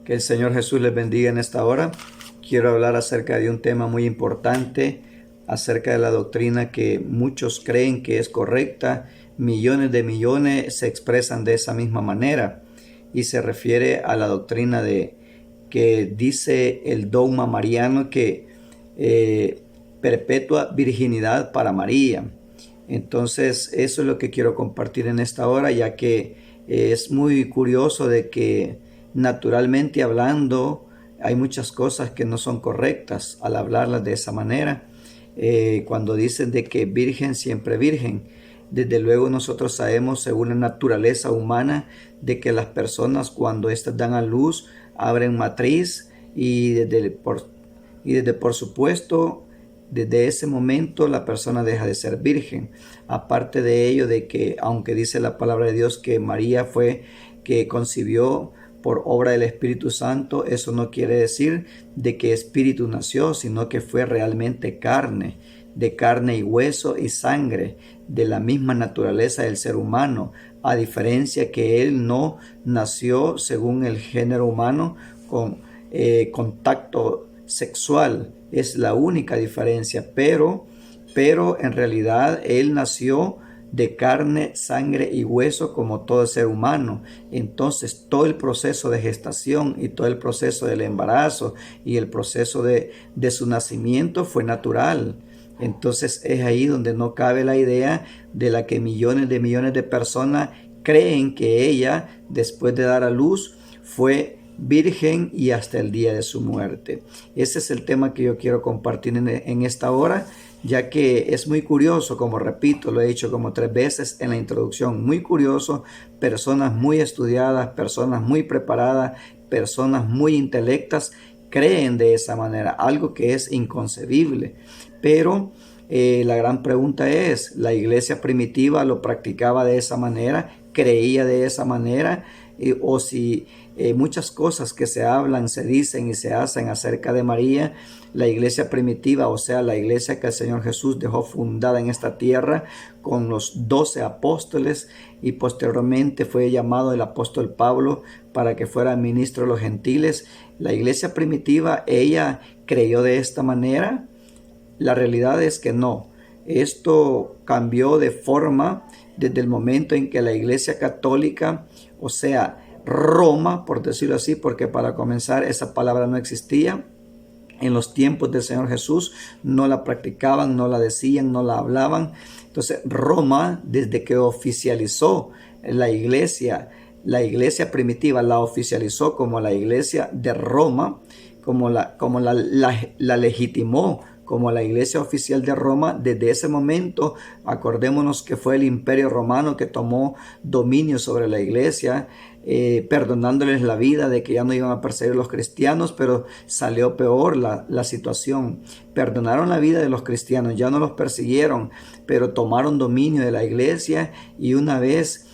Que el Señor Jesús les bendiga en esta hora. Quiero hablar acerca de un tema muy importante, acerca de la doctrina que muchos creen que es correcta. Millones de millones se expresan de esa misma manera y se refiere a la doctrina de que dice el dogma mariano que perpetua virginidad para María. Entonces eso es lo que quiero compartir en esta hora, ya que es muy curioso de que naturalmente hablando hay muchas cosas que no son correctas al hablarlas de esa manera. Cuando dicen de que virgen siempre virgen, desde luego nosotros sabemos según la naturaleza humana de que las personas cuando éstas dan a luz abren matriz y desde por supuesto desde ese momento la persona deja de ser virgen. Aparte de ello, de que aunque dice la palabra de Dios que María fue que concibió por obra del Espíritu Santo, eso no quiere decir de que espíritu nació, sino que fue realmente carne, de carne y hueso y sangre, de la misma naturaleza del ser humano, a diferencia que él no nació según el género humano con contacto sexual. Es la única diferencia, pero en realidad él nació de carne, sangre y hueso como todo ser humano. Entonces todo el proceso de gestación y todo el proceso del embarazo y el proceso de su nacimiento fue natural. Entonces es ahí donde no cabe la idea de la que millones de personas creen que ella, después de dar a luz, fue virgen y hasta el día de su muerte. Ese es el tema que yo quiero compartir en esta hora, ya que es muy curioso, como repito, lo he dicho como 3 veces en la introducción, muy curioso, personas muy estudiadas, personas muy preparadas, personas muy intelectas creen de esa manera, algo que es inconcebible. Pero la gran pregunta es, ¿la iglesia primitiva lo practicaba de esa manera? ¿Creía de esa manera? O si muchas cosas que se hablan, se dicen y se hacen acerca de María, la iglesia primitiva, o sea, la iglesia que el Señor Jesús dejó fundada en esta tierra con los 12 apóstoles y posteriormente fue llamado el apóstol Pablo para que fuera ministro de los gentiles. La iglesia primitiva, ella creyó de esta manera. La realidad es que no. Esto cambió de forma desde el momento en que la iglesia católica, o sea, Roma, por decirlo así, porque para comenzar esa palabra no existía. En los tiempos del Señor Jesús no la practicaban, no la decían, no la hablaban. Entonces Roma, desde que oficializó la iglesia primitiva, la oficializó como la iglesia de Roma, como la legitimó como la iglesia oficial de Roma. Desde ese momento, acordémonos que fue el Imperio Romano que tomó dominio sobre la iglesia, perdonándoles la vida de que ya no iban a perseguir a los cristianos, pero salió peor la situación. Perdonaron la vida de los cristianos, ya no los persiguieron, pero tomaron dominio de la iglesia y una vez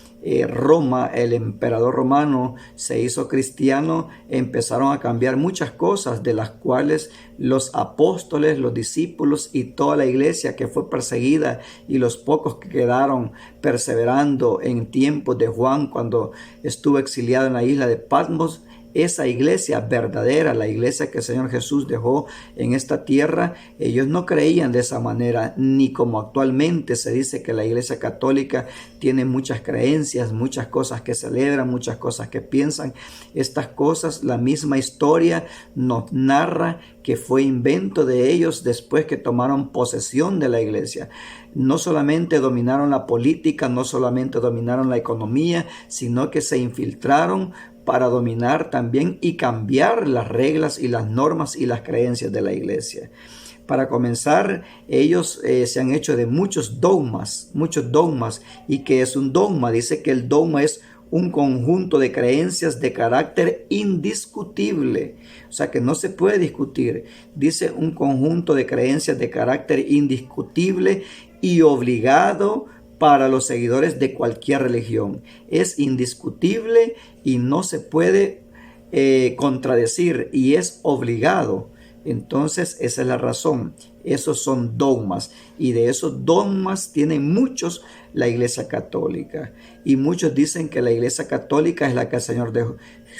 Roma, el emperador romano, se hizo cristiano, empezaron a cambiar muchas cosas de las cuales los apóstoles, los discípulos y toda la iglesia que fue perseguida y los pocos que quedaron perseverando en tiempos de Juan cuando estuvo exiliado en la isla de Patmos. Esa iglesia verdadera, la iglesia que el Señor Jesús dejó en esta tierra, ellos no creían de esa manera, ni como actualmente se dice que la iglesia católica tiene muchas creencias, muchas cosas que celebran, muchas cosas que piensan. Estas cosas, la misma historia nos narra que fue invento de ellos después que tomaron posesión de la iglesia. No solamente dominaron la política, no solamente dominaron la economía, sino que se infiltraron para dominar también y cambiar las reglas y las normas y las creencias de la iglesia. Para comenzar, ellos se han hecho de muchos dogmas. ¿Y qué es un dogma? Dice que el dogma es un conjunto de creencias de carácter indiscutible, o sea que no se puede discutir. Dice un conjunto de creencias de carácter indiscutible y obligado para los seguidores de cualquier religión. Es indiscutible y no se puede contradecir y es obligado. Entonces esa es la razón. Esos son dogmas, y de esos dogmas tienen muchos la Iglesia Católica, y muchos dicen que la Iglesia Católica es la que el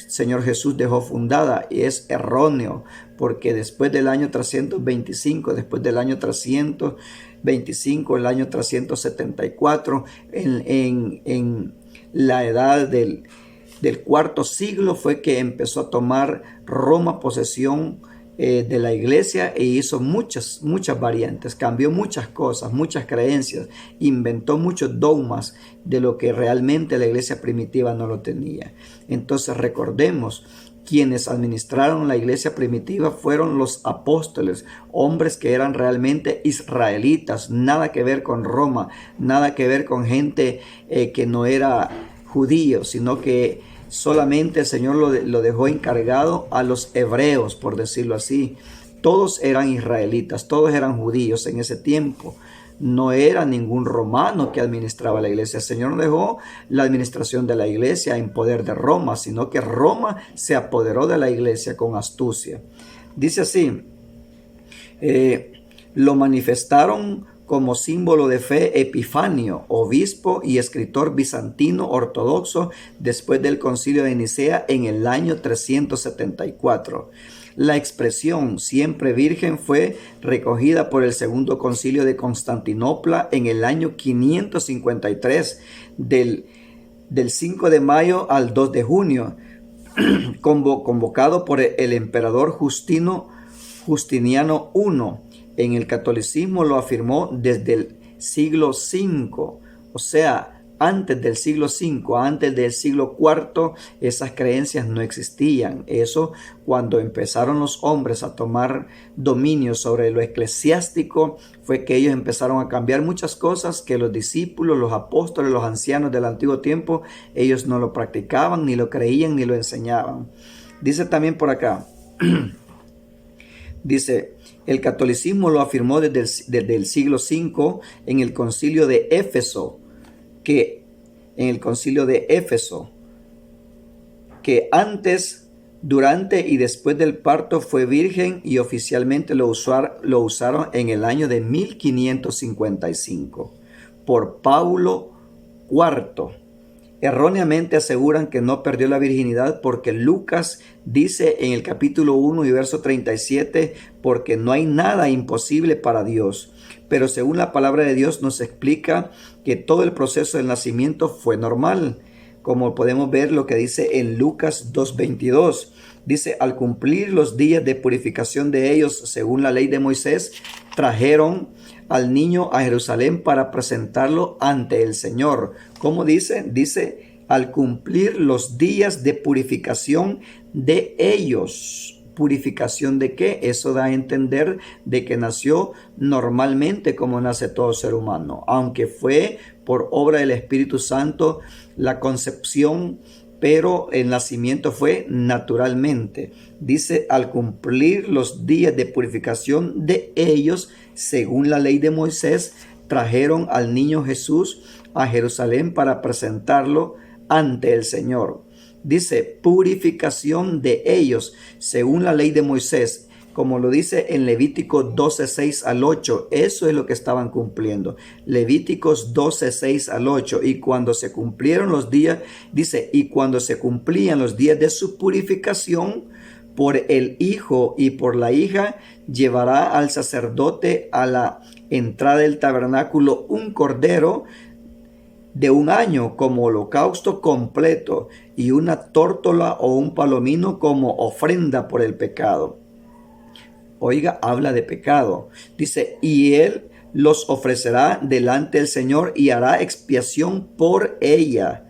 Señor Jesús dejó fundada, y es erróneo, porque después del año 325, después del año 325, el año 374, en la edad del cuarto siglo fue que empezó a tomar Roma posesión de la iglesia, e hizo muchas variantes, cambió muchas cosas, muchas creencias, inventó muchos dogmas de lo que realmente la iglesia primitiva no lo tenía. Entonces recordemos, quienes administraron la iglesia primitiva fueron los apóstoles, hombres que eran realmente israelitas, nada que ver con Roma, nada que ver con gente que no era judío, sino que solamente el Señor lo dejó encargado a los hebreos, por decirlo así. Todos eran israelitas, todos eran judíos en ese tiempo. No era ningún romano que administraba la iglesia. El Señor no dejó la administración de la iglesia en poder de Roma, sino que Roma se apoderó de la iglesia con astucia. Dice así, lo manifestaron como símbolo de fe Epifanio, obispo y escritor bizantino ortodoxo, después del concilio de Nicea en el año 374. La expresión siempre virgen fue recogida por el segundo concilio de Constantinopla en el año 553, del 5 de mayo al 2 de junio, convocado por el emperador Justiniano I. En el catolicismo lo afirmó desde el siglo V, o sea, antes del siglo V, antes del siglo IV, esas creencias no existían. Eso, cuando empezaron los hombres a tomar dominio sobre lo eclesiástico, fue que ellos empezaron a cambiar muchas cosas que los discípulos, los apóstoles, los ancianos del antiguo tiempo, ellos no lo practicaban, ni lo creían, ni lo enseñaban. Dice también por acá, dice, el catolicismo lo afirmó desde el siglo V en el concilio de Éfeso, que antes, durante y después del parto fue virgen, y oficialmente lo usaron en el año de 1555 por Paulo IV. Erróneamente aseguran que no perdió la virginidad porque Lucas dice en el capítulo 1 y verso 37, porque no hay nada imposible para Dios. Pero según la palabra de Dios nos explica que todo el proceso del nacimiento fue normal, como podemos ver lo que dice en Lucas 2:22. Dice, al cumplir los días de purificación de ellos según la ley de Moisés, trajeron al niño a Jerusalén para presentarlo ante el Señor. ¿Cómo dice? Dice, al cumplir los días de purificación de ellos. ¿Purificación de qué? Eso da a entender de que nació normalmente como nace todo ser humano, aunque fue por obra del Espíritu Santo la concepción, pero el nacimiento fue naturalmente. Dice, al cumplir los días de purificación de ellos, según la ley de Moisés, trajeron al niño Jesús a Jerusalén para presentarlo ante el Señor. Dice, purificación de ellos, según la ley de Moisés, como lo dice en Levítico 12:6 al 8. Eso es lo que estaban cumpliendo. Levíticos 12:6 al 8. Y cuando se cumplieron los días, dice, y cuando se cumplían los días de su purificación, por el hijo y por la hija, llevará al sacerdote a la entrada del tabernáculo un cordero de 1 año como holocausto completo, y una tórtola o un palomino como ofrenda por el pecado. Oiga, habla de pecado. Dice, y él los ofrecerá delante del Señor y hará expiación por ella.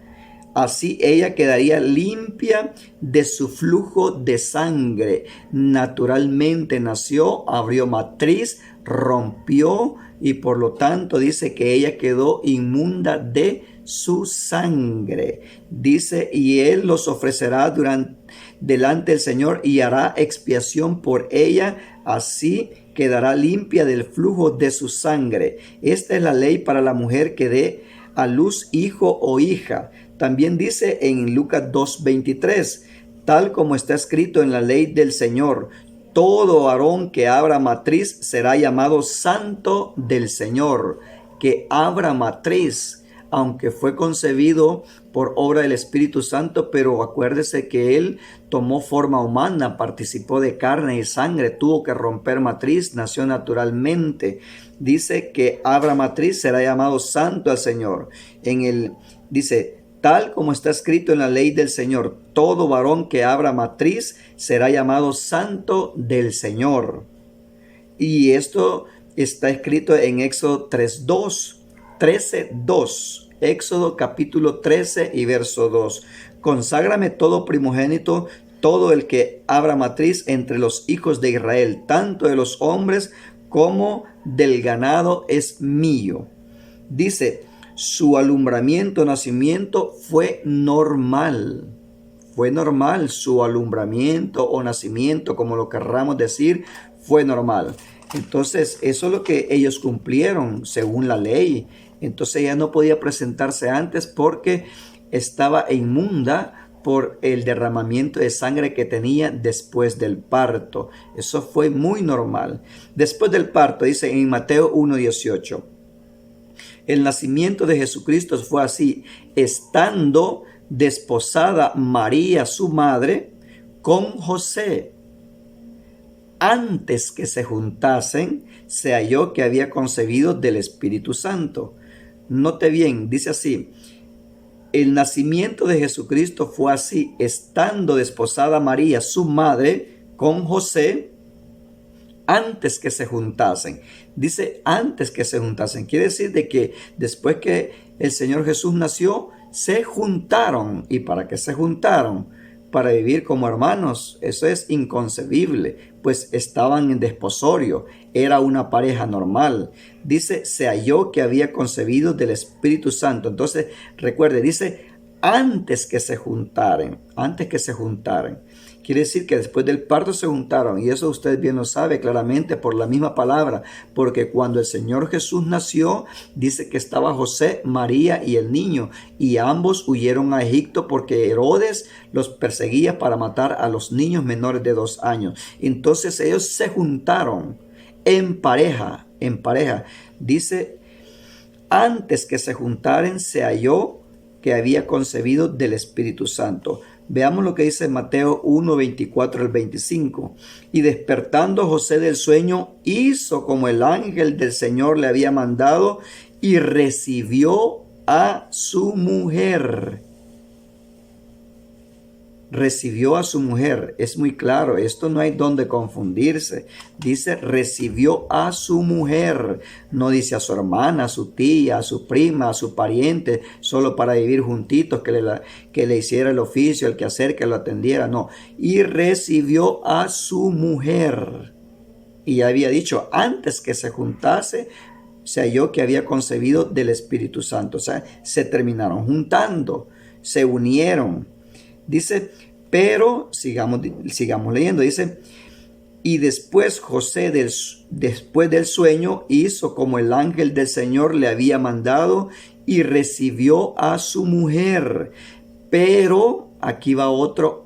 Así ella quedaría limpia de su flujo de sangre. Naturalmente nació, abrió matriz, rompió, y por lo tanto dice que ella quedó inmunda de su sangre. Dice, y él los ofrecerá delante del Señor y hará expiación por ella. Así quedará limpia del flujo de su sangre. Esta es la ley para la mujer que dé a luz hijo o hija. También dice en Lucas 2:23, tal como está escrito en la ley del Señor, todo varón que abra matriz será llamado santo del Señor. Que abra matriz, aunque fue concebido por obra del Espíritu Santo, pero acuérdese que Él tomó forma humana, participó de carne y sangre, tuvo que romper matriz, nació naturalmente. Dice que abra matriz será llamado santo al Señor. Dice, tal como está escrito en la ley del Señor, todo varón que abra matriz será llamado santo del Señor. Y esto está escrito en Éxodo 13:2. Éxodo capítulo 13 y verso 2. Conságrame todo primogénito, todo el que abra matriz entre los hijos de Israel, tanto de los hombres como del ganado es mío. Dice, su alumbramiento, nacimiento fue normal. Fue normal, su alumbramiento o nacimiento, como lo querramos decir, fue normal. Entonces, eso es lo que ellos cumplieron según la ley. Entonces ella no podía presentarse antes porque estaba inmunda por el derramamiento de sangre que tenía después del parto. Eso fue muy normal. Después del parto, dice en Mateo 1:18, el nacimiento de Jesucristo fue así, estando desposada María, su madre, con José. Antes que se juntasen, se halló que había concebido del Espíritu Santo. Note bien, dice así, el nacimiento de Jesucristo fue así, estando desposada María, su madre, con José, antes que se juntasen. Dice antes que se juntasen. Quiere decir de que después que el Señor Jesús nació, se juntaron. ¿Y para qué se juntaron? Para vivir como hermanos. Eso es inconcebible, pues estaban en desposorio. Era una pareja normal. Dice, se halló que había concebido del Espíritu Santo. Entonces, recuerde, dice, antes que se juntaren. Antes que se juntaren. Quiere decir que después del parto se juntaron, y eso usted bien lo sabe claramente por la misma palabra, porque cuando el Señor Jesús nació, dice que estaba José, María y el niño, y ambos huyeron a Egipto porque Herodes los perseguía para matar a los niños menores de 2 años. Entonces ellos se juntaron en pareja, Dice, antes que se juntaren se halló que había concebido del Espíritu Santo. Veamos lo que dice Mateo 1:24 al 25. Y despertando José del sueño, hizo como el ángel del Señor le había mandado y recibió a su mujer. Recibió a su mujer. Es muy claro, esto no hay donde confundirse. Dice recibió a su mujer. No dice a su hermana, a su tía, a su prima, a su pariente, solo para vivir juntitos, que le hiciera el oficio, el quehacer, que lo atendiera. No, y recibió a su mujer. Y había dicho, antes que se juntase, se halló que había concebido del Espíritu Santo. O sea, se terminaron juntando, se unieron. Dice, pero sigamos leyendo, dice, y después José, después del sueño, hizo como el ángel del Señor le había mandado y recibió a su mujer. Pero aquí va otra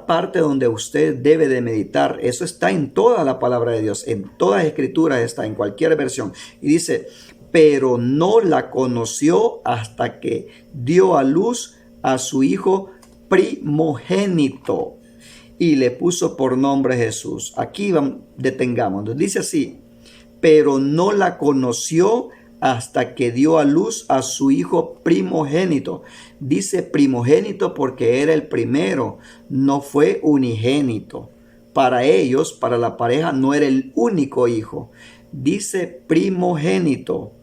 parte donde usted debe de meditar. Eso está en toda la palabra de Dios, en todas las escrituras está, en cualquier versión. Y dice, pero no la conoció hasta que dio a luz a su hijo primogénito y le puso por nombre Jesús. Aquí detengámonos. Dice así, pero no la conoció hasta que dio a luz a su hijo primogénito. Dice primogénito porque era el primero, no fue unigénito. Para ellos, para la pareja, no era el único hijo. Dice primogénito.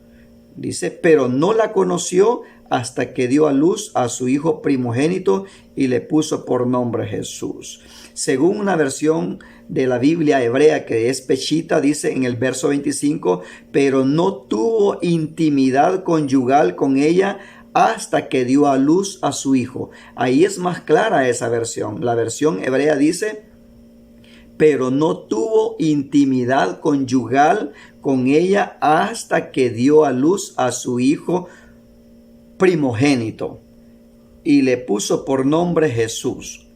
Dice, pero no la conoció hasta que dio a luz a su hijo primogénito y le puso por nombre Jesús. Según una versión de la Biblia hebrea que es Peshita, dice en el verso 25, pero no tuvo intimidad conyugal con ella hasta que dio a luz a su hijo. Ahí es más clara esa versión. La versión hebrea dice, pero no tuvo intimidad conyugal con ella hasta que dio a luz a su hijo primogénito y le puso por nombre Jesús.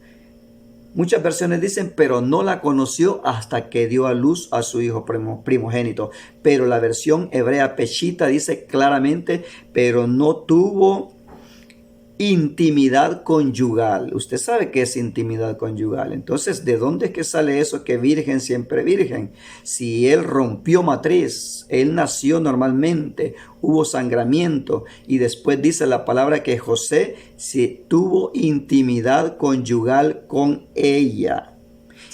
Muchas versiones dicen, pero no la conoció hasta que dio a luz a su hijo primogénito. Pero la versión hebrea Peshitta dice claramente, pero no tuvo intimidad conyugal. Usted sabe qué es intimidad conyugal. Entonces, ¿de dónde es que sale eso que virgen siempre virgen? Si él rompió matriz, él nació normalmente, hubo sangramiento y después dice la palabra que José sí tuvo intimidad conyugal con ella.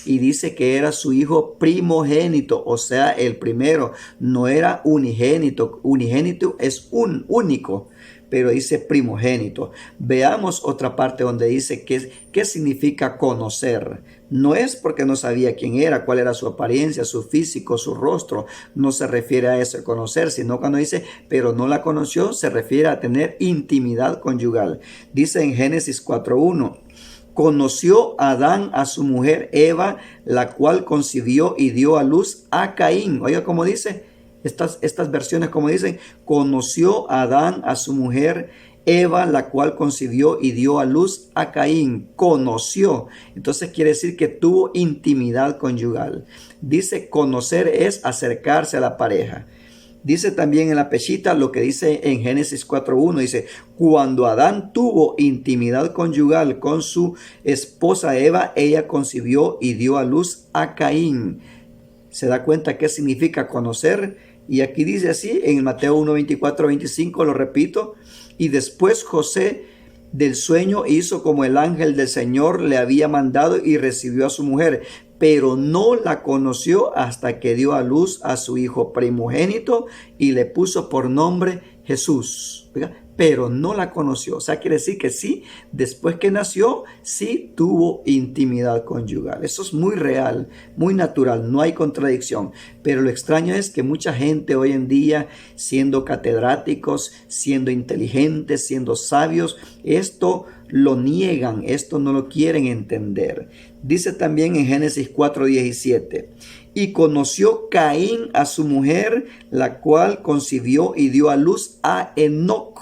Y dice que era su hijo primogénito, o sea, el primero, no era unigénito. Unigénito es un único, pero dice primogénito. Veamos otra parte donde dice qué significa conocer. No es porque no sabía quién era, cuál era su apariencia, su físico, su rostro. No se refiere a eso de conocer, sino cuando dice, pero no la conoció, se refiere a tener intimidad conyugal. Dice en Génesis 4:1. Conoció Adán a su mujer Eva, la cual concibió y dio a luz a Caín. Oiga cómo dice, estas versiones como dicen, conoció Adán a su mujer Eva, la cual concibió y dio a luz a Caín. Conoció. Entonces quiere decir que tuvo intimidad conyugal. Dice conocer es acercarse a la pareja. Dice también en la Peshitta lo que dice en Génesis 4:1. Dice, cuando Adán tuvo intimidad conyugal con su esposa Eva, ella concibió y dio a luz a Caín. ¿Se da cuenta qué significa conocer? Y aquí dice así, en Mateo 1:24-25, lo repito. Y después José del sueño hizo como el ángel del Señor le había mandado y recibió a su mujer, pero no la conoció hasta que dio a luz a su hijo primogénito y le puso por nombre Jesús. ¿Verdad? Pero no la conoció. O sea, quiere decir que sí, después que nació, sí tuvo intimidad conyugal. Eso es muy real, muy natural, no hay contradicción. Pero lo extraño es que mucha gente hoy en día, siendo catedráticos, siendo inteligentes, siendo sabios, esto lo niegan, esto no lo quieren entender. Dice también en Génesis 4:17, y conoció Caín a su mujer, la cual concibió y dio a luz a Enoc.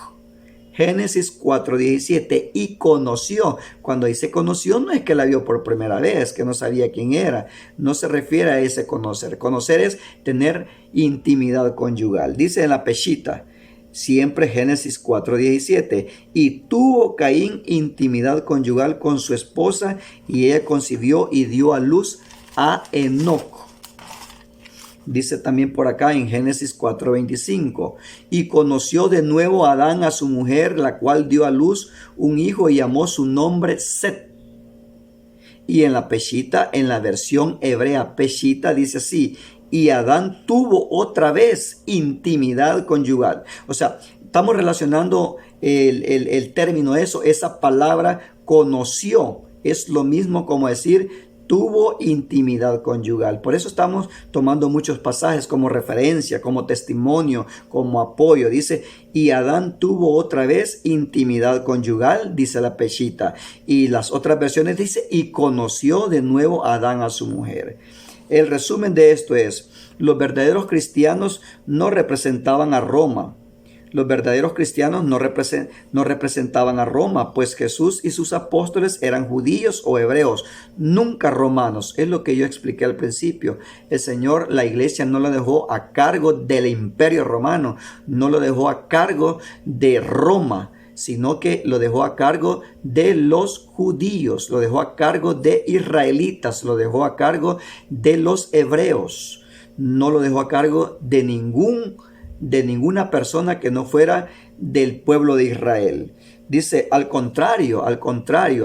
Génesis 4:17, y conoció. Cuando dice conoció, no es que la vio por primera vez, que no sabía quién era. No se refiere a ese conocer. Conocer es tener intimidad conyugal. Dice en la Peshitta, siempre Génesis 4:17, y tuvo Caín intimidad conyugal con su esposa, y ella concibió y dio a luz a Enoc. Dice también por acá en Génesis 4:25, y conoció de nuevo Adán a su mujer, la cual dio a luz un hijo y llamó su nombre Set. Y en la Peshitta, en la versión hebrea Peshitta, dice así, y Adán tuvo otra vez intimidad conyugal. O sea, estamos relacionando el término eso, esa palabra conoció. Es lo mismo como decir tuvo intimidad conyugal. Por eso estamos tomando muchos pasajes como referencia, como testimonio, como apoyo. Dice, y Adán tuvo otra vez intimidad conyugal, dice la Peshitta. Y las otras versiones dice, y conoció de nuevo Adán a su mujer. El resumen de esto es, los verdaderos cristianos no representaban a Roma. Los verdaderos cristianos no representaban a Roma, pues Jesús y sus apóstoles eran judíos o hebreos, nunca romanos. Es lo que yo expliqué al principio. El Señor, la iglesia no lo dejó a cargo del imperio romano, no lo dejó a cargo de Roma, sino que lo dejó a cargo de los judíos, lo dejó a cargo de israelitas, lo dejó a cargo de los hebreos. No lo dejó a cargo de ninguna persona que no fuera del pueblo de Israel. Dice, al contrario,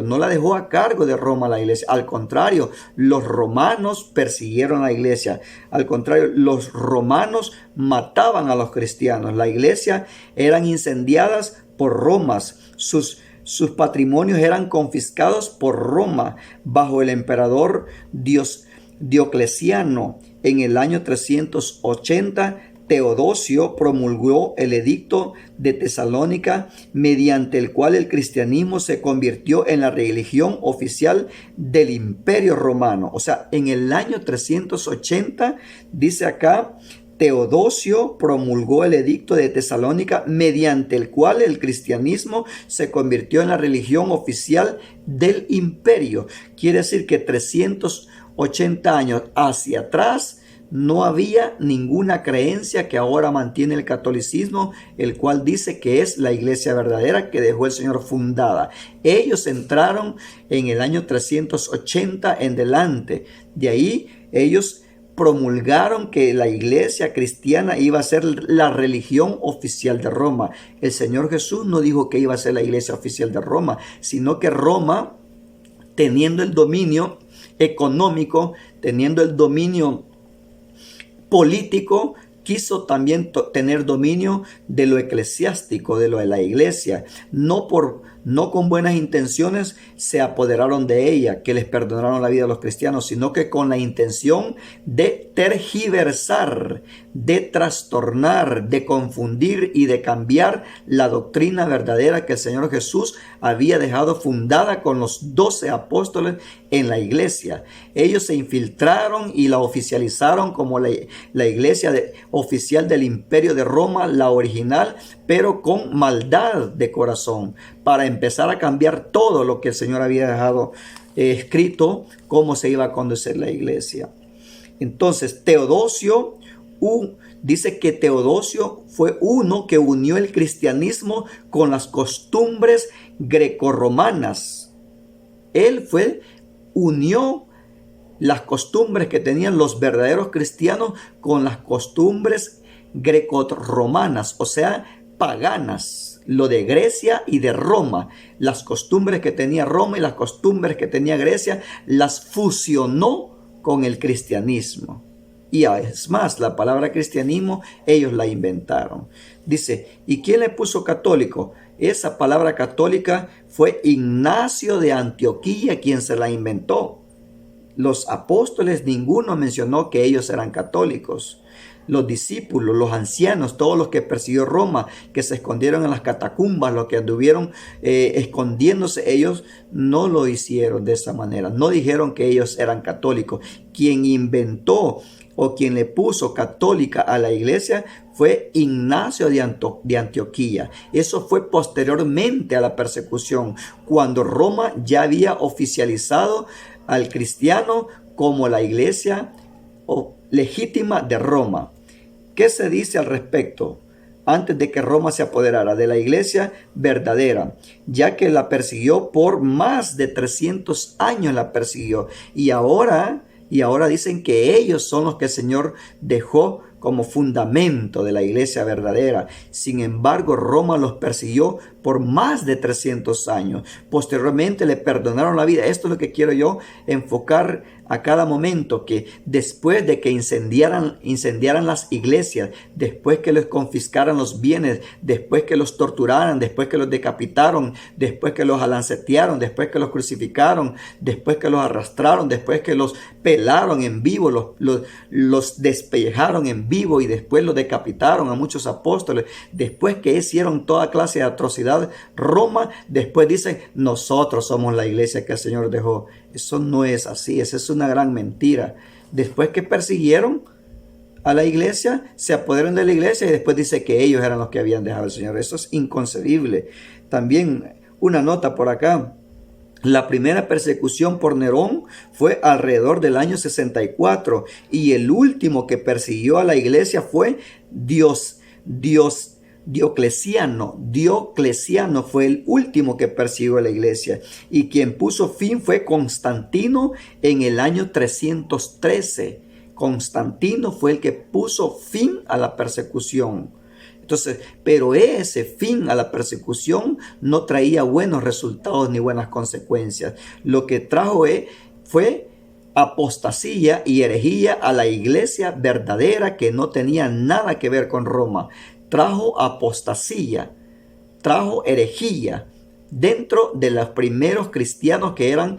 no la dejó a cargo de Roma la iglesia. Al contrario, los romanos persiguieron a la iglesia. Al contrario, los romanos mataban a los cristianos. La iglesia eran incendiadas por Roma. Sus patrimonios eran confiscados por Roma bajo el emperador Diocleciano. En el año 380, Teodosio promulgó el edicto de Tesalónica, mediante el cual el cristianismo se convirtió en la religión oficial del Imperio Romano. O sea, en el año 380, dice acá, Teodosio promulgó el edicto de Tesalónica, mediante el cual el cristianismo se convirtió en la religión oficial del imperio. Quiere decir que 380 años hacia atrás no había ninguna creencia que ahora mantiene el catolicismo, el cual dice que es la iglesia verdadera que dejó el Señor fundada. Ellos entraron en el año 380 en delante. De ahí ellos promulgaron que la iglesia cristiana iba a ser la religión oficial de Roma. El Señor Jesús no dijo que iba a ser la iglesia oficial de Roma, sino que Roma, teniendo el dominio económico, teniendo el dominio político, quiso también tener dominio de lo eclesiástico, de lo de la iglesia. No con buenas intenciones se apoderaron de ella, que les perdonaron la vida a los cristianos, sino que con la intención de tergiversar, de trastornar, de confundir y de cambiar la doctrina verdadera que el Señor Jesús había dejado fundada con los 12 apóstoles en la iglesia. Ellos se infiltraron y la oficializaron como la iglesia oficial del Imperio de Roma, la original, pero con maldad de corazón, para empezar a cambiar todo lo que el Señor había dejado escrito, cómo se iba a conducir la iglesia. Entonces, Teodosio dice que Teodosio fue uno que unió el cristianismo con las costumbres grecorromanas. Él unió las costumbres que tenían los verdaderos cristianos con las costumbres grecorromanas, o sea, paganas, lo de Grecia y de Roma. Las costumbres que tenía Roma y las costumbres que tenía Grecia las fusionó con el cristianismo. Y es más, la palabra cristianismo ellos la inventaron. Dice, ¿y quién le puso católico? Esa palabra católica fue Ignacio de Antioquía quien se la inventó. Los apóstoles, ninguno mencionó que ellos eran católicos. Los discípulos, los ancianos, todos los que persiguió Roma, que se escondieron en las catacumbas, los que anduvieron escondiéndose, ellos no lo hicieron de esa manera. No dijeron que ellos eran católicos. Quien inventó o quien le puso católica a la iglesia fue Ignacio de Antioquía. Eso fue posteriormente a la persecución, cuando Roma ya había oficializado al cristiano como la iglesia legítima de Roma. ¿Qué se dice al respecto? Antes de que Roma se apoderara de la iglesia verdadera, ya que la persiguió por más de 300 años la persiguió, y ahora dicen que ellos son los que el Señor dejó como fundamento de la iglesia verdadera. Sin embargo, Roma los persiguió por más de 300 años. Posteriormente le perdonaron la vida. Esto es lo que quiero yo enfocar a cada momento, que después de que incendiaran las iglesias, después que les confiscaran los bienes, después que los torturaran, después que los decapitaron, después que los alancetearon, después que los crucificaron, después que los arrastraron, después que los pelaron en vivo, los despellejaron en vivo y después los decapitaron a muchos apóstoles, después que hicieron toda clase de atrocidad, Roma después dice, nosotros somos la iglesia que el Señor dejó. Eso no es así, esa es una gran mentira. Después que persiguieron a la iglesia, se apoderaron de la iglesia y después dice que ellos eran los que habían dejado al Señor. Eso es inconcebible. También una nota por acá. La primera persecución por Nerón fue alrededor del año 64 y el último que persiguió a la iglesia fue Diocleciano. Diocleciano fue el último que persiguió a la iglesia, y quien puso fin fue Constantino en el año 313. Constantino fue el que puso fin a la persecución. Entonces, pero ese fin a la persecución no traía buenos resultados ni buenas consecuencias. Lo que trajo fue apostasía y herejía a la iglesia verdadera, que no tenía nada que ver con Roma. Trajo apostasía, trajo herejía dentro de los primeros cristianos que eran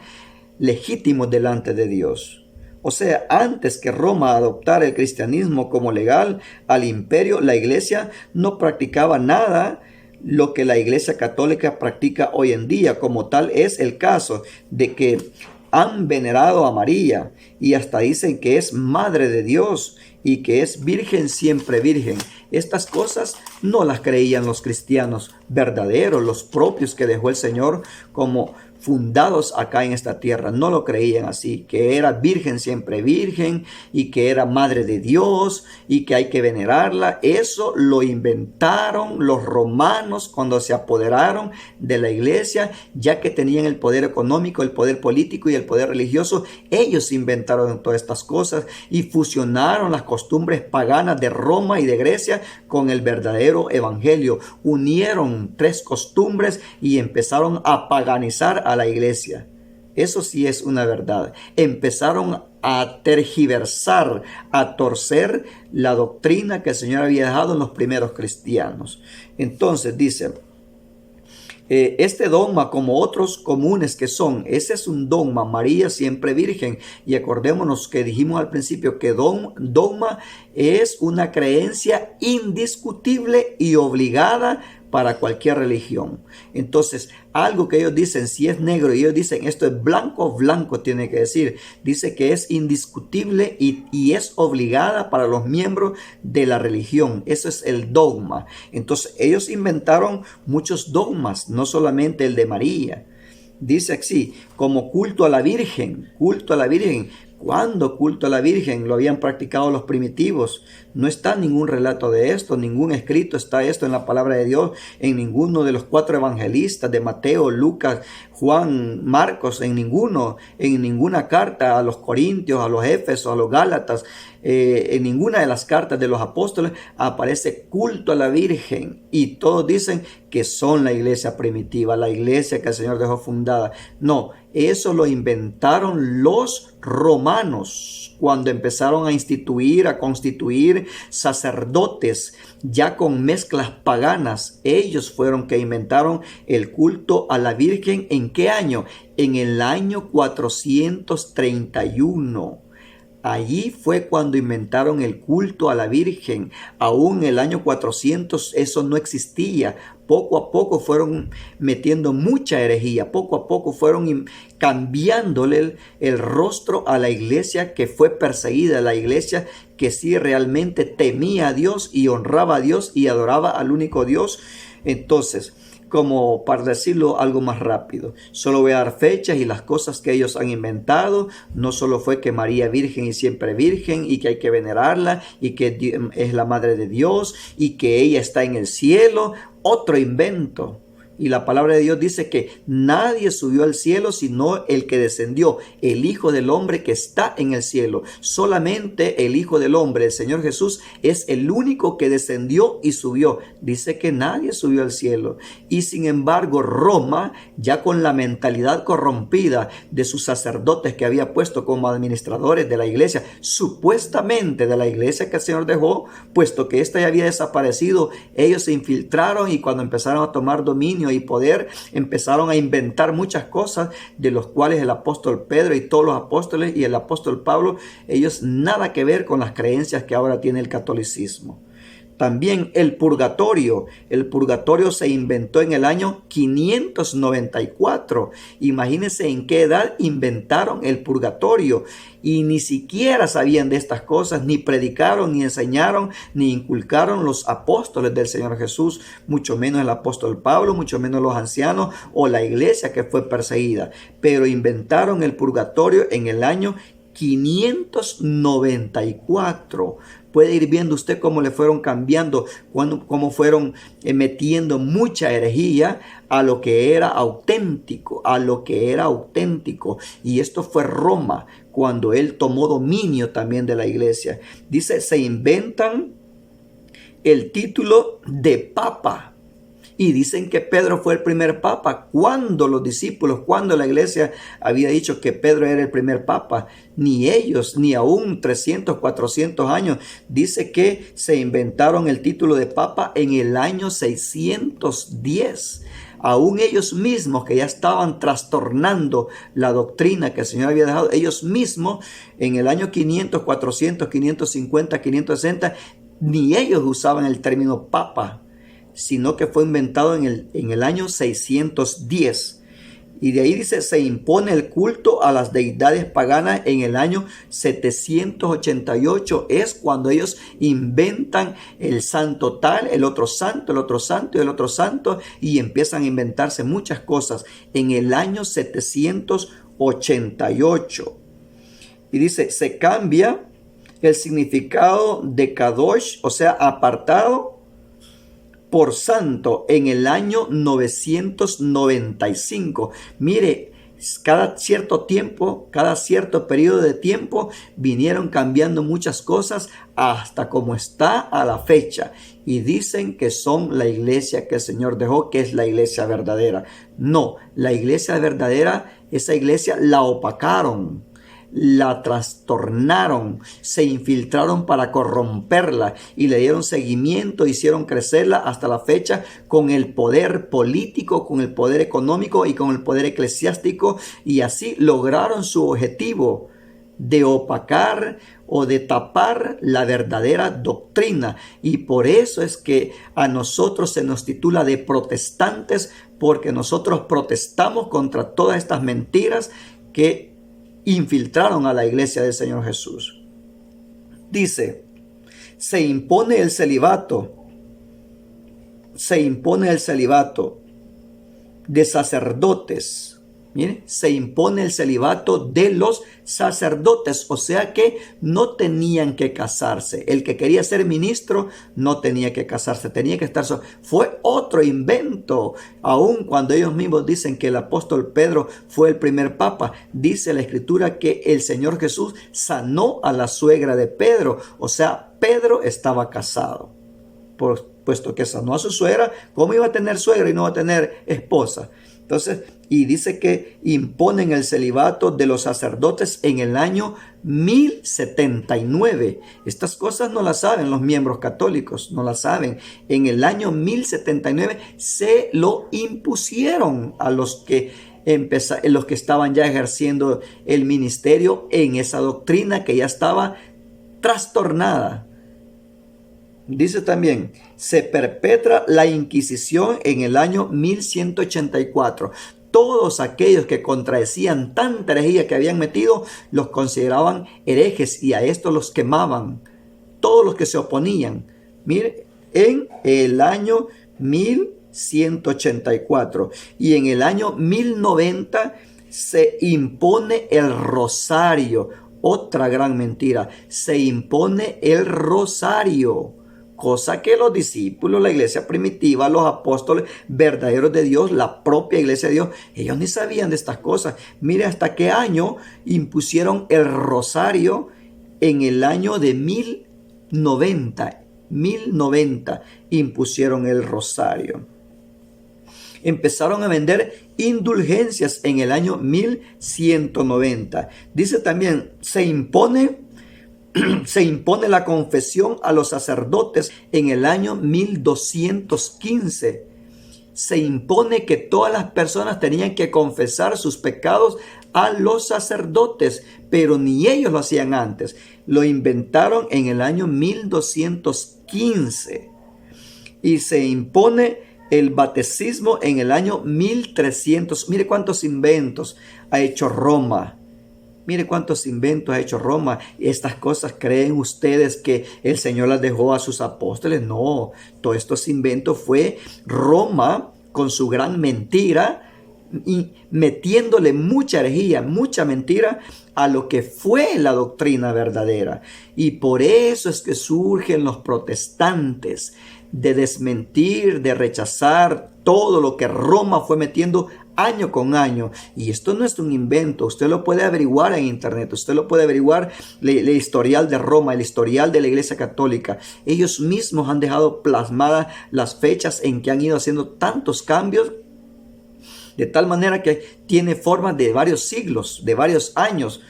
legítimos delante de Dios. O sea, antes que Roma adoptara el cristianismo como legal al imperio, la iglesia no practicaba nada lo que la iglesia católica practica hoy en día. Como tal es el caso de que han venerado a María y hasta dicen que es madre de Dios y que es virgen siempre virgen. Estas cosas no las creían los cristianos verdaderos, los propios que dejó el Señor como fundados acá en esta tierra. No lo creían así, que era virgen siempre virgen y que era madre de Dios y que hay que venerarla. Eso lo inventaron los romanos cuando se apoderaron de la iglesia, ya que tenían el poder económico, el poder político y el poder religioso. Ellos inventaron todas estas cosas y fusionaron las costumbres paganas de Roma y de Grecia con el verdadero evangelio. Unieron tres costumbres y empezaron a paganizar a la iglesia. Eso sí es una verdad. Empezaron a tergiversar, a torcer la doctrina que el Señor había dejado en los primeros cristianos. Entonces dice, este dogma, como otros comunes que son, ese es un dogma, María siempre virgen. Y acordémonos que dijimos al principio que dogma es una creencia indiscutible y obligada para cualquier religión. Entonces, algo que ellos dicen, si es negro y ellos dicen esto es blanco, blanco tiene que decir. Dice que es indiscutible y es obligada para los miembros de la religión. Eso es el dogma. Entonces, ellos inventaron muchos dogmas, no solamente el de María. Dice así, como culto a la Virgen, culto a la Virgen. ¿Cuándo culto a la Virgen? Lo habían practicado los primitivos. No está ningún relato de esto, ningún escrito está esto en la palabra de Dios, en ninguno de los 4 evangelistas de Mateo, Lucas, Juan, Marcos, en ninguna carta a los Corintios, a los Éfesos, a los Gálatas, en ninguna de las cartas de los apóstoles aparece culto a la Virgen. Y todos dicen que son la iglesia primitiva, la iglesia que el Señor dejó fundada. No, eso lo inventaron los romanos cuando empezaron a instituir, a constituir sacerdotes ya con mezclas paganas. Ellos fueron que inventaron el culto a la Virgen. ¿En qué año? En el año 431. Allí fue cuando inventaron el culto a la Virgen. Aún en el año 400 eso no existía. Poco a poco fueron metiendo mucha herejía. Poco a poco fueron cambiándole el rostro a la iglesia que fue perseguida. La iglesia que sí realmente temía a Dios y honraba a Dios y adoraba al único Dios. Entonces, como para decirlo algo más rápido, solo voy a dar fechas y las cosas que ellos han inventado. No solo fue que María virgen y siempre virgen y que hay que venerarla y que es la madre de Dios y que ella está en el cielo. Otro invento. Y la palabra de Dios dice que nadie subió al cielo sino el que descendió, el Hijo del Hombre que está en el cielo. Solamente el Hijo del Hombre, el Señor Jesús, es el único que descendió y subió. Dice que nadie subió al cielo. Y sin embargo, Roma, ya con la mentalidad corrompida de sus sacerdotes que había puesto como administradores de la iglesia, supuestamente de la iglesia que el Señor dejó, puesto que ésta ya había desaparecido, ellos se infiltraron y cuando empezaron a tomar dominio y poder, empezaron a inventar muchas cosas de los cuales el apóstol Pedro y todos los apóstoles y el apóstol Pablo, ellos nada que ver con las creencias que ahora tiene el catolicismo. También el purgatorio se inventó en el año 594. Imagínense en qué edad inventaron el purgatorio y ni siquiera sabían de estas cosas, ni predicaron, ni enseñaron, ni inculcaron los apóstoles del Señor Jesús, mucho menos el apóstol Pablo, mucho menos los ancianos o la iglesia que fue perseguida. Pero inventaron el purgatorio en el año 594. Puede ir viendo usted cómo le fueron cambiando, cómo fueron metiendo mucha herejía a lo que era auténtico, Y esto fue Roma, cuando él tomó dominio también de la iglesia. Dice, se inventan el título de papa. Y dicen que Pedro fue el primer papa. Cuando los discípulos, cuando la iglesia había dicho que Pedro era el primer papa, ni ellos, ni aún 300, 400 años. Dice que se inventaron el título de papa en el año 610. Aún ellos mismos que ya estaban trastornando la doctrina que el Señor había dejado, ellos mismos en el año 500, 400, 550, 560, ni ellos usaban el término papa, sino que fue inventado en el año 610. Y de ahí dice, se impone el culto a las deidades paganas en el año 788. Es cuando ellos inventan el santo tal, el otro santo, el otro santo y el otro santo, y empiezan a inventarse muchas cosas en el año 788. Y dice, se cambia el significado de Kadosh, o sea, apartado, por santo en el año 995. Mire, cada cierto tiempo, cada cierto periodo de tiempo, vinieron cambiando muchas cosas hasta como está a la fecha. Y dicen que son la iglesia que el Señor dejó, que es la iglesia verdadera. No, la iglesia verdadera, esa iglesia la opacaron, la trastornaron, se infiltraron para corromperla y le dieron seguimiento, hicieron crecerla hasta la fecha con el poder político, con el poder económico y con el poder eclesiástico, y así lograron su objetivo de opacar o de tapar la verdadera doctrina. Y por eso es que a nosotros se nos titula de protestantes, porque nosotros protestamos contra todas estas mentiras que infiltraron a la iglesia del Señor Jesús. Dice, se impone el celibato de sacerdotes. Mire, se impone el celibato de los sacerdotes, o sea que no tenían que casarse. El que quería ser ministro no tenía que casarse, tenía que estar solo. Fue otro invento, aun cuando ellos mismos dicen que el apóstol Pedro fue el primer papa. Dice la escritura que el Señor Jesús sanó a la suegra de Pedro, o sea, Pedro estaba casado. Puesto que sanó a su suegra, ¿cómo iba a tener suegra y no va a tener esposa? Entonces, y dice que imponen el celibato de los sacerdotes en el año 1079. Estas cosas no las saben los miembros católicos, no las saben. En el año 1079 se lo impusieron a los que estaban ya ejerciendo el ministerio en esa doctrina que ya estaba trastornada. Dice también, se perpetra la Inquisición en el año 1184. Todos aquellos que contradecían tanta herejía que habían metido, los consideraban herejes y a esto los quemaban. Todos los que se oponían. Mire, en el año 1184 y en el año 1090 se impone el rosario. Otra gran mentira, se impone el rosario. Cosa que los discípulos, la iglesia primitiva, los apóstoles verdaderos de Dios, la propia iglesia de Dios, ellos ni sabían de estas cosas. Mire hasta qué año impusieron el rosario. En el año de 1090 impusieron el rosario. Empezaron a vender indulgencias en el año 1190. Dice también, se impone la confesión a los sacerdotes en el año 1215. Se impone que todas las personas tenían que confesar sus pecados a los sacerdotes, pero ni ellos lo hacían antes. Lo inventaron en el año 1215. Y se impone el bautismo en el año 1300. Mire cuántos inventos ha hecho Roma. Mire cuántos inventos ha hecho Roma. Estas cosas, ¿creen ustedes que el Señor las dejó a sus apóstoles? No, todos estos inventos fue Roma con su gran mentira y metiéndole mucha herejía, mucha mentira a lo que fue la doctrina verdadera. Y por eso es que surgen los protestantes, de desmentir, de rechazar todo lo que Roma fue metiendo año con año. Y esto no es un invento, usted lo puede averiguar en internet, usted lo puede averiguar, el historial de Roma, el historial de la Iglesia Católica. Ellos mismos han dejado plasmadas las fechas en que han ido haciendo tantos cambios, de tal manera que tiene formas de varios siglos, de varios años,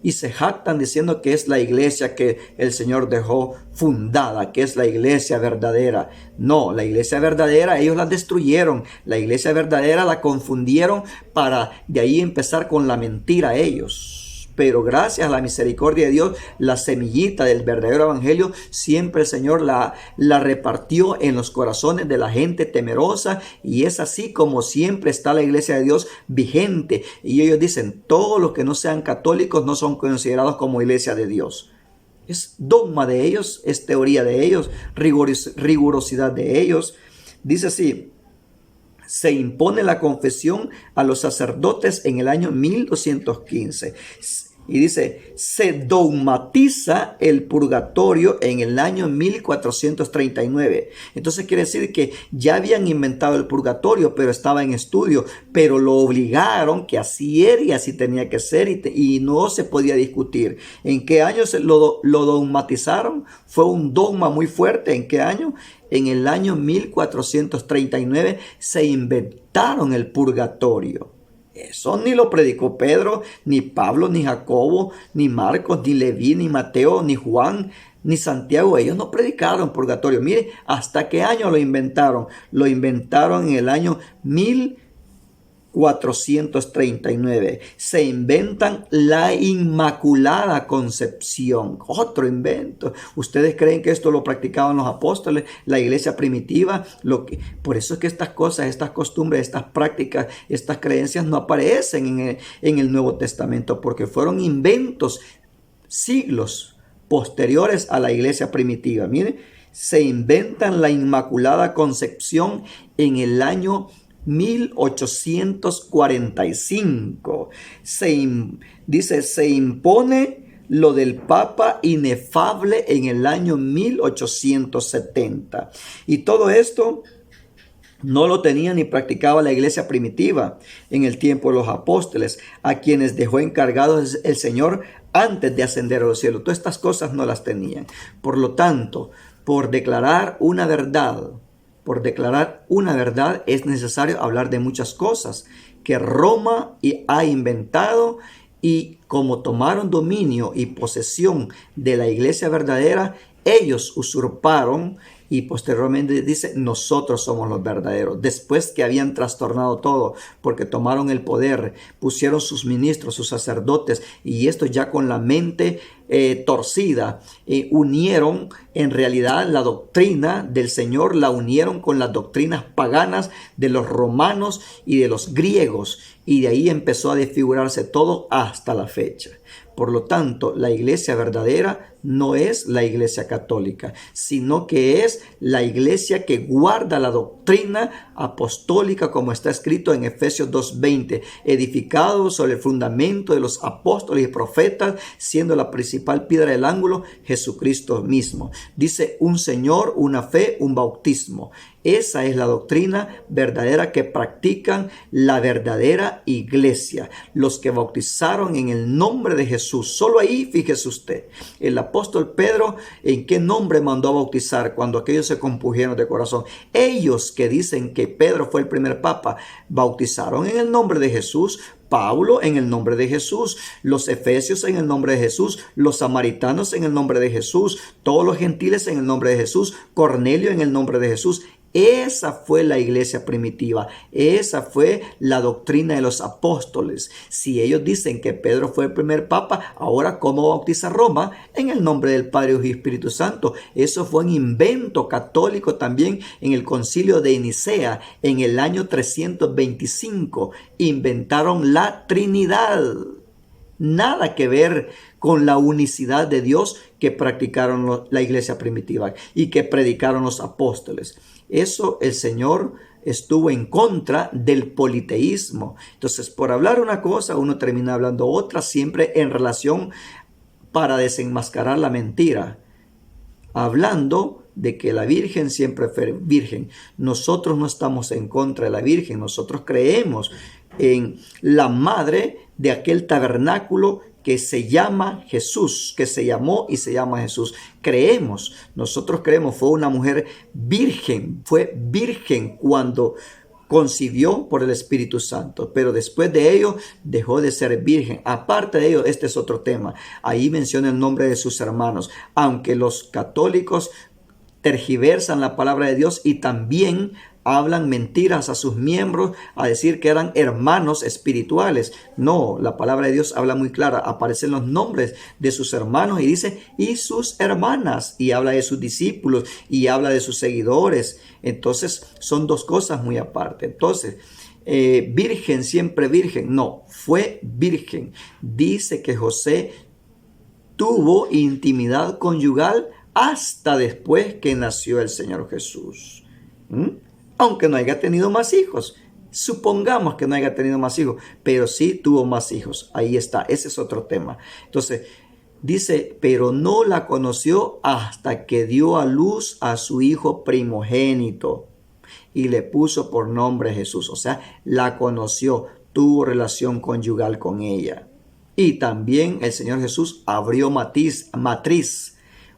y se jactan diciendo que es la iglesia que el Señor dejó fundada, que es la iglesia verdadera. No, la iglesia verdadera ellos la destruyeron, la iglesia verdadera la confundieron para de ahí empezar con la mentira ellos. pero gracias a la misericordia de Dios, la semillita del verdadero evangelio, siempre el Señor la repartió en los corazones de la gente temerosa, y es así como siempre está la iglesia de Dios vigente. Y ellos dicen, todos los que no sean católicos no son considerados como iglesia de Dios. Es dogma de ellos, es teoría de ellos, rigurosidad de ellos. Dice así: se impone la confesión a los sacerdotes en el año 1215. Y dice, se dogmatiza el purgatorio en el año 1439. Entonces quiere decir que ya habían inventado el purgatorio, pero estaba en estudio, pero lo obligaron que así era y así tenía que ser, y no se podía discutir. ¿En qué año lo dogmatizaron? Fue un dogma muy fuerte. ¿En qué año? En el año 1439 se inventaron el purgatorio. Eso ni lo predicó Pedro, ni Pablo, ni Jacobo, ni Marcos, ni Leví, ni Mateo, ni Juan, ni Santiago. Ellos no predicaron purgatorio. Mire, ¿hasta qué año lo inventaron? Lo inventaron en el año 1439. Se inventan la Inmaculada Concepción. Otro invento. ¿Ustedes creen que esto lo practicaban los apóstoles, la iglesia primitiva? Por eso es que estas cosas, estas costumbres, estas prácticas, estas creencias no aparecen en el Nuevo Testamento, porque fueron inventos siglos posteriores a la iglesia primitiva. Miren, se inventan la Inmaculada Concepción en el año 1845. Se impone lo del Papa inefable en el año 1870. Y todo esto no lo tenía ni practicaba la iglesia primitiva en el tiempo de los apóstoles, a quienes dejó encargados el Señor antes de ascender a los cielos. Todas estas cosas no las tenían. Por lo tanto, por declarar una verdad es necesario hablar de muchas cosas que Roma ha inventado, y como tomaron dominio y posesión de la iglesia verdadera, ellos usurparon, y posteriormente dice, nosotros somos los verdaderos. Después que habían trastornado todo, porque tomaron el poder, pusieron sus ministros, sus sacerdotes, y esto ya con la mente torcida, unieron en realidad la doctrina del Señor, la unieron con las doctrinas paganas de los romanos y de los griegos, y de ahí empezó a desfigurarse todo hasta la fecha. Por lo tanto, la iglesia verdadera no es la iglesia católica, sino que es la iglesia que guarda la doctrina apostólica, como está escrito en Efesios 2:20, edificado sobre el fundamento de los apóstoles y profetas, siendo la principal piedra del ángulo Jesucristo mismo. Dice, un Señor, una fe, un bautismo. Esa es la doctrina verdadera que practican la verdadera iglesia, los que bautizaron en el nombre de Jesús. Solo ahí, fíjese usted, el apóstol Pedro, ¿en qué nombre mandó a bautizar cuando aquellos se compusieron de corazón? Ellos que dicen que Pedro fue el primer papa, bautizaron en el nombre de Jesús. Pablo en el nombre de Jesús, los efesios en el nombre de Jesús, los samaritanos en el nombre de Jesús, todos los gentiles en el nombre de Jesús, Cornelio en el nombre de Jesús. Esa fue la iglesia primitiva, esa fue la doctrina de los apóstoles. Si ellos dicen que Pedro fue el primer papa, ahora ¿cómo bautiza Roma? En el nombre del Padre, Hijo y Espíritu Santo. Eso fue un invento católico también en el concilio de Nicea en el año 325. Inventaron la Trinidad. Nada que ver con la unicidad de Dios que practicaron la iglesia primitiva y que predicaron los apóstoles. Eso el Señor estuvo en contra del politeísmo. Entonces, por hablar una cosa, uno termina hablando otra, siempre en relación para desenmascarar la mentira. Hablando de que la Virgen siempre fue virgen. Nosotros no estamos en contra de la Virgen. Nosotros creemos en la madre de aquel tabernáculo que se llama Jesús, que se llamó y se llama Jesús. Nosotros creemos, fue una mujer virgen, fue virgen cuando concibió por el Espíritu Santo, pero después de ello dejó de ser virgen. Aparte de ello, este es otro tema. Ahí menciona el nombre de sus hermanos, aunque los católicos tergiversan la palabra de Dios y también hablan mentiras a sus miembros a decir que eran hermanos espirituales. No, la palabra de Dios habla muy clara. Aparecen los nombres de sus hermanos y dice, y sus hermanas. Y habla de sus discípulos y habla de sus seguidores. Entonces, son dos cosas muy aparte. Entonces, virgen, siempre virgen. No, fue virgen. Dice que José tuvo intimidad conyugal hasta después que nació el Señor Jesús. Aunque no haya tenido más hijos. Supongamos que no haya tenido más hijos, pero sí tuvo más hijos. Ahí está, ese es otro tema. Entonces, dice, pero no la conoció hasta que dio a luz a su hijo primogénito y le puso por nombre Jesús. O sea, la conoció, tuvo relación conyugal con ella. Y también el Señor Jesús abrió matriz.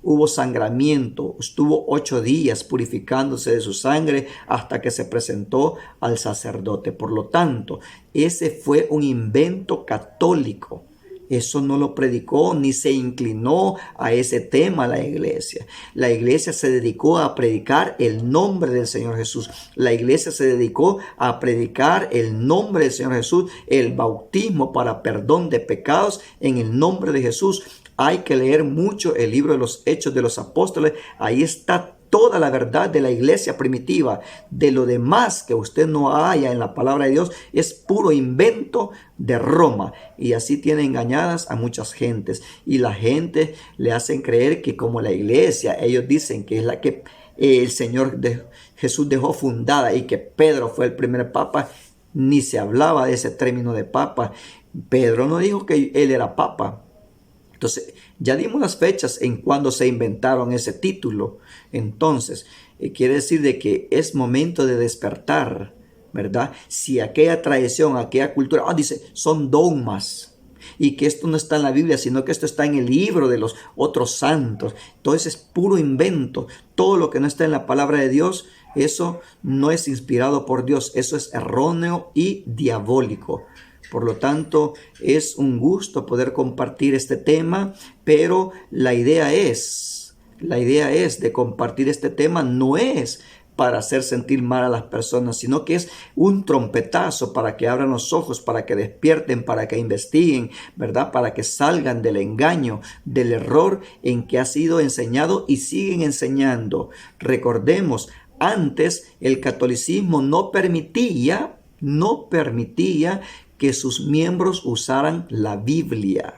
Hubo sangramiento, estuvo 8 días purificándose de su sangre hasta que se presentó al sacerdote. Por lo tanto, ese fue un invento católico. Eso no lo predicó ni se inclinó a ese tema la iglesia. La iglesia se dedicó a predicar el nombre del Señor Jesús. La iglesia se dedicó a predicar el nombre del Señor Jesús, el bautismo para perdón de pecados en el nombre de Jesús. Hay que leer mucho el libro de los Hechos de los Apóstoles. Ahí está toda la verdad de la iglesia primitiva. De lo demás que usted no haya en la palabra de Dios es puro invento de Roma. Y así tiene engañadas a muchas gentes. Y la gente le hacen creer que como la iglesia, ellos dicen que es la que el Señor Jesús dejó fundada y que Pedro fue el primer papa. Ni se hablaba de ese término de papa. Pedro no dijo que él era papa. Entonces, ya dimos las fechas en cuando se inventaron ese título. Entonces, quiere decir de que es momento de despertar, ¿verdad? Si aquella tradición, aquella cultura, dice, son dogmas. Y que esto no está en la Biblia, sino que esto está en el libro de los otros santos. Entonces, es puro invento. Todo lo que no está en la palabra de Dios, eso no es inspirado por Dios. Eso es erróneo y diabólico. Por lo tanto, es un gusto poder compartir este tema, pero la idea es de compartir este tema no es para hacer sentir mal a las personas, sino que es un trompetazo para que abran los ojos, para que despierten, para que investiguen, ¿verdad? Para que salgan del engaño, del error en que ha sido enseñado y siguen enseñando. Recordemos, antes el catolicismo no permitía que sus miembros usaran la Biblia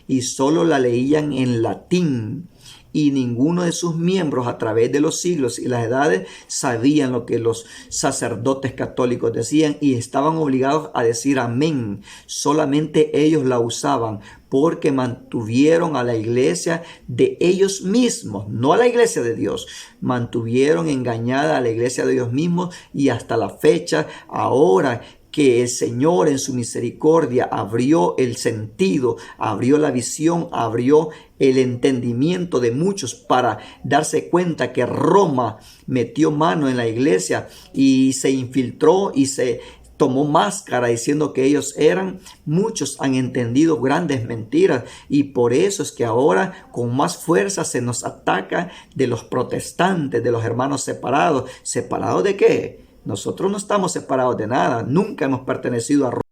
y solo la leían en latín. Y ninguno de sus miembros a través de los siglos y las edades sabían lo que los sacerdotes católicos decían y estaban obligados a decir amén. Solamente ellos la usaban porque mantuvieron a la iglesia de ellos mismos, no a la iglesia de Dios. Mantuvieron engañada a la iglesia de ellos mismos y hasta la fecha, ahora que el Señor en su misericordia abrió el sentido, abrió la visión, abrió el entendimiento de muchos para darse cuenta que Roma metió mano en la iglesia y se infiltró y se tomó máscara diciendo que ellos eran. Muchos han entendido grandes mentiras y por eso es que ahora con más fuerza se nos ataca de los protestantes, de los hermanos separados. ¿Separados de qué? Nosotros no estamos separados de nada, nunca hemos pertenecido a Roma.